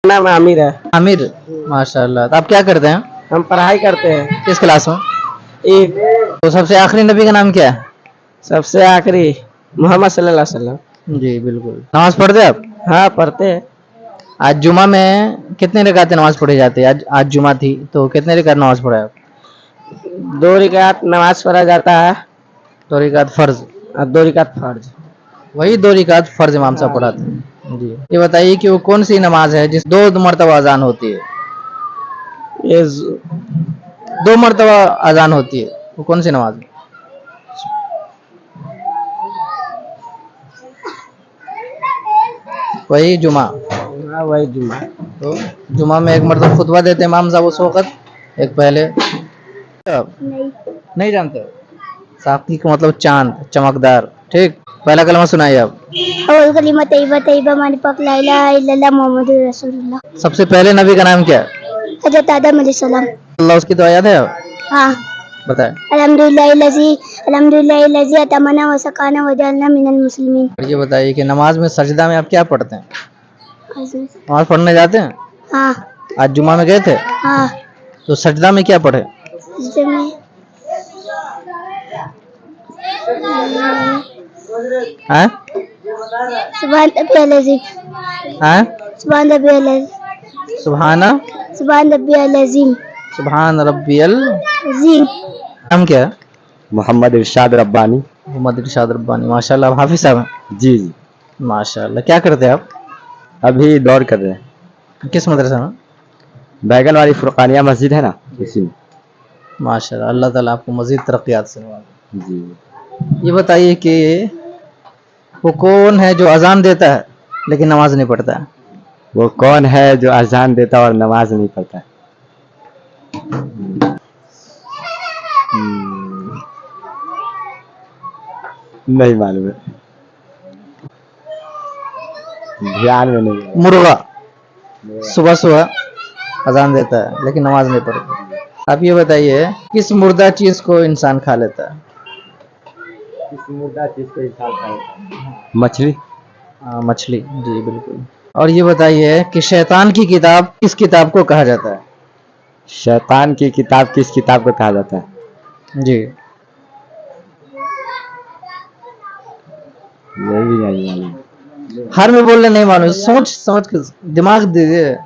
नाम आमिर है। आमिर, माशाल्लाह। तो आप क्या करते हैं? हम पढ़ाई करते हैं। किस क्लास में? एक तो सबसे आखिरी नबी का नाम क्या है? सबसे आखिरी मोहम्मद सल्लल्लाहु अलैहि वसल्लम। जी बिल्कुल। नमाज पढ़ते हैं आप? हाँ पढ़ते हैं। आज जुमा में कितने रकात नमाज पढ़ी जाती है? आज जुमा थी तो कितने रकात नमाज पढ़े आप? 2 रकात नमाज पढ़ा जाता है 2 रकात फर्ज। और 2 रकात फर्ज। वही 2 रकात फर्ज इमाम साहब पढ़ाते हैं। जी ये बताइए कि वो कौन सी नमाज है जिस 2 मरतबा अजान होती है? ये 2 मरतबा अजान होती है, वो कौन सी नमाज है? वही जुमा। हाँ वही जुमा। तो जुमा में 1 मरतबा खुतबा देते हैं इमाम साहब उस वक्त, एक पहले। नहीं जानते? साकी का मतलब चांद, चमकदार। ठीक, पहला कलमा सुनाइए आप। अव्वल कलिमा तैयबा तैयबा मानी पाक ला इलाहा इल्लल्लाह मुहम्मदुर रसूलुल्लाह। सबसे पहले नबी का नाम क्या है? हजरत आदम अलैहिस्सलाम। अल्लाह, उसकी दुआ याद है? हाँ। बताए। अल्हम्दुलिल्लाहिल्लज़ी अतमना व सकाना व जअलना मिनल मुस्लिमीन। और ये बताइए कि नमाज में सजदा में आप क्या पढ़ते हैं? नमाज पढ़ने जाते हैं? हाँ। आज जुमा में गए थे? हाँ। तो सजदा में क्या पढ़े? सजदे में हैं? सुभान रब्बियल अज़ीम। हैं? सुभान रब्बियल अज़ीम। सुभाना सुभान रब्बियल अज़ीम। सुभान रब्बियल अज़ीम। नाम क्या है? मोहम्मद इरशाद रब्बानी। मोहम्मद इरशाद रब्बानी, माशाल्लाह। आप हाफिज साहब हैं? जी जी। माशाल्लाह। क्या करते हैं आप? अभी दौड़ कर रहे हैं। किस मदरसा में? बैगन वाली फुरकानिया मस्जिद है ना, इसी में। माशाल्लाह, अल्लाह ताला आपको मजीद तरक्यात से नवाजे। जी। ये बताइए कि वो कौन है जो अजान देता है लेकिन नमाज नहीं पढ़ता है? वो कौन है जो अजान देता और नमाज नहीं पढ़ता? नहीं मालूम है, ध्यान में नहीं है। मुर्गा सुबह सुबह अजान देता है लेकिन नमाज नहीं पढ़ता। आप ये बताइए किस मुर्दा चीज को इंसान खा लेता है? किस मुर्दा चीज को इंसान खाएगा? मछली। हाँ, मछली। जी बिल्कुल। और ये बताइए कि शैतान की किताब किस किताब को कहा जाता है? शैतान की किताब किस किताब को कहा जाता है? जी ये भी नहीं मालूम। हर में बोलने नहीं मालूम, सोच समझ के दिमाग दीजिए।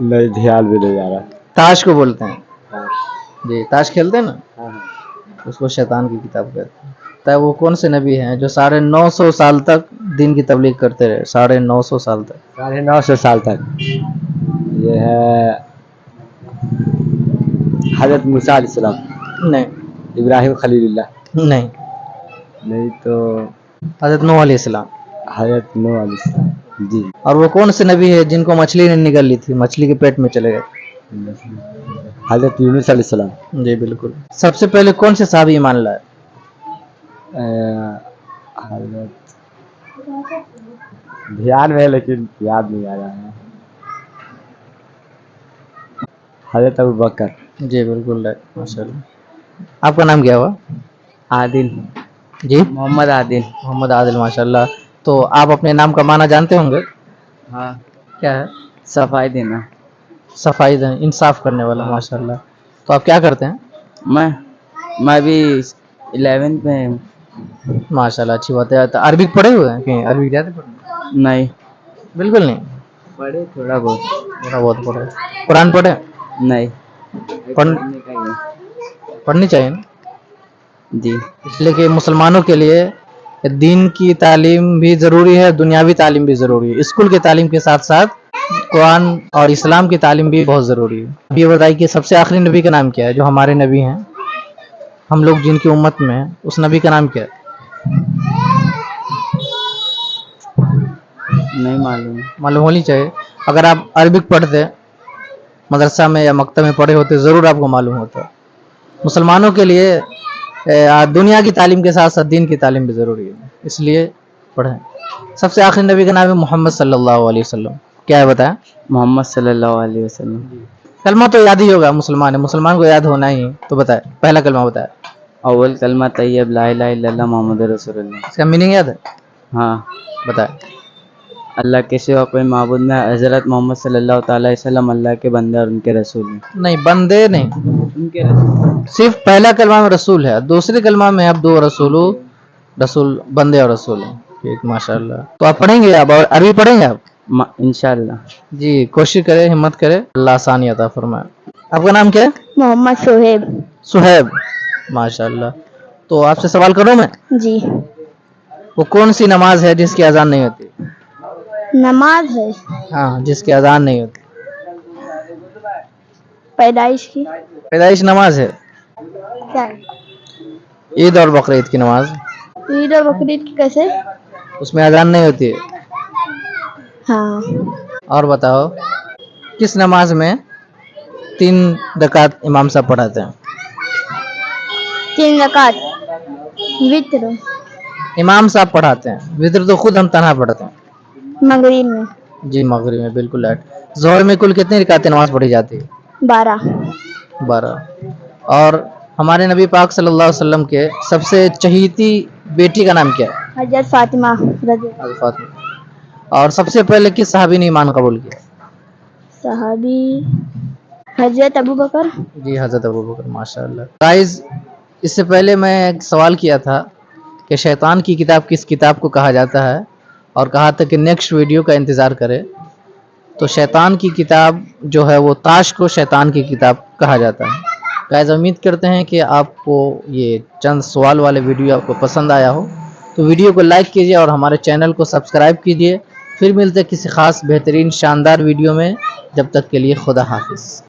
नहीं, ध्यान भी नहीं आ रहा। ताश को बोलते हैं। जी, ताश खेलते हैं ना, उसको शैतान की किताब कहते हैं। तो वो कौन से नबी हैं जो 950 साल तक दीन की तबलीग करते रहे? 950 साल तक। 950 साल तक। ये है हजरत मूसा अलैहिस्सलाम। नहीं। इब्राहिम खलीलुल्लाह। नहीं। नहीं तो हजरत नूह अलैहिस्सलाम। हजरत नूह अलैहिस्सलाम। जी। और वो कौन से नबी है जिनको मछली ने निगल ली थी, मछली के पेट में चले गए? हजरत यूनुस अलैहिस्सलाम। जी बिल्कुल। सबसे पहले कौन से साहबी ईमान लाए? हजरत ध्यान में है लेकिन याद नहीं आ रहा है। हजरत अबू बकर। जी बिल्कुल, माशाल्लाह। आपका नाम क्या हुआ? आदिल। जी मोहम्मद आदिल। मोहम्मद आदिल, माशाल्लाह। तो आप अपने नाम का माना जानते होंगे? हाँ। क्या है? सफाई देना। सफाई देना, इंसाफ करने वाला, माशाल्लाह। तो आप क्या करते हैं? मैं भी 11th में हूँ। माशाल्लाह, अच्छी बात है। तो अरबिक पढ़े हुए हैं कहीं? अरबिक जाते पढ़ने? नहीं। बिल्कुल नहीं? पढ़े थोड़ा बहुत। थोड़ा बहुत पढ़े। कुरान पढ़े? नहीं। पढ़नी चाहिए ना। जी। इसलिए कि मुसलमानों के लिए दीन की तालीम भी ज़रूरी है, दुनियावी तालीम भी ज़रूरी है। स्कूल की तालीम के साथ साथ कुरान और इस्लाम की तालीम भी बहुत ज़रूरी है। ये बताइए कि सबसे आखिरी नबी का नाम क्या है जो हमारे नबी हैं, हम लोग जिनकी उम्मत में हैं, उस नबी का नाम क्या है? नहीं मालूम। मालूम होनी चाहिए। अगर आप अरबिक पढ़ते मदरसा में या मकतब में पढ़े होते ज़रूर आपको मालूम होता। मुसलमानों के लिए दुनिया की तालीम के साथ साथ दीन की तालीम भी ज़रूरी है, इसलिए पढ़ें। सबसे आखिरी नबी का नाम है मोहम्मद सल्लल्लाहु अलैहि वसल्लम। क्या है बताएं? मोहम्मद सल्लल्लाहु अलैहि वसल्लम। कलमा तो याद ही होगा, मुसलमान है, मुसलमान को याद होना ही। तो बताए, पहला कलमा बताए। अव्वल कलमा तैयब ला इलाहा इल्लल्लाह मुहम्मद रसूलुल्लाह। इसका मीनिंग याद है? हाँ। बताए। اللہ کے سوا کوئی معبود میں حضرت محمد صلی اللہ تعالی وسلم اللہ کے بندے اور ان کے رسول ہیں. نہیں بندے نہیں, ان کے رسول. صرف پہلا کلمہ میں رسول ہے, دوسرے کلمہ میں اب دو رسول بندے اور رسول ہیں. ٹھیک ماشاءاللہ. تو آپ پڑھیں گے آپ, اور عربی پڑھیں گے آپ؟ انشاءاللہ. جی کوشش کرے, ہمت کرے, اللہ آسانی عطا فرمائے. آپ کا نام کیا ہے؟ محمد سہیب. سہیب, ماشاءاللہ. تو آپ سے سوال کروں میں, جی. وہ کون سی نماز ہے جس کی اذان نہیں ہوتی؟ نماز ہے ہاں, جس کی اذان نہیں ہوتی. پیدائش کی. پیدائش نماز ہے. کیا ہے؟ عید اور بقرعید کی نماز, عید اور بقرعید کی کیسے؟ اس میں اذان نہیں ہوتی ہے. ہاں. اور بتاؤ, کس نماز میں 3 رکعت امام صاحب پڑھاتے ہیں؟ 3 رکعت وتر امام صاحب پڑھاتے ہیں, وتر تو خود ہم تنہا پڑھتے ہیں. مغرب میں. جی مغرب میں, بالکل رائٹ. ظہر میں کل کتنی رکعتیں نماز پڑھی جاتی ہے؟ 12. اور ہمارے نبی پاک صلی اللہ علیہ وسلم کے سب سے چہیتی بیٹی کا نام کیا ہے؟ حضرت فاطمہ رضی اللہ. فاطمہ. اور سب سے پہلے کس صحابی نے ایمان قبول کیا؟ صحابی حضرت ابو بکر. جی حضرت ابوبکر, ماشاءاللہ. گائز, اس سے پہلے میں ایک سوال کیا تھا کہ شیطان کی کتاب کس کتاب کو کہا جاتا ہے, اور کہا تھا کہ نیکسٹ ویڈیو کا انتظار کرے. تو شیطان کی کتاب جو ہے وہ تاش کو شیطان کی کتاب کہا جاتا ہے. گائز, امید کرتے ہیں کہ آپ کو یہ چند سوال والے ویڈیو آپ کو پسند آیا ہو. تو ویڈیو کو لائک کیجئے اور ہمارے چینل کو سبسکرائب کیجئے. پھر ملتے کسی خاص بہترین شاندار ویڈیو میں, جب تک کے لیے خدا حافظ.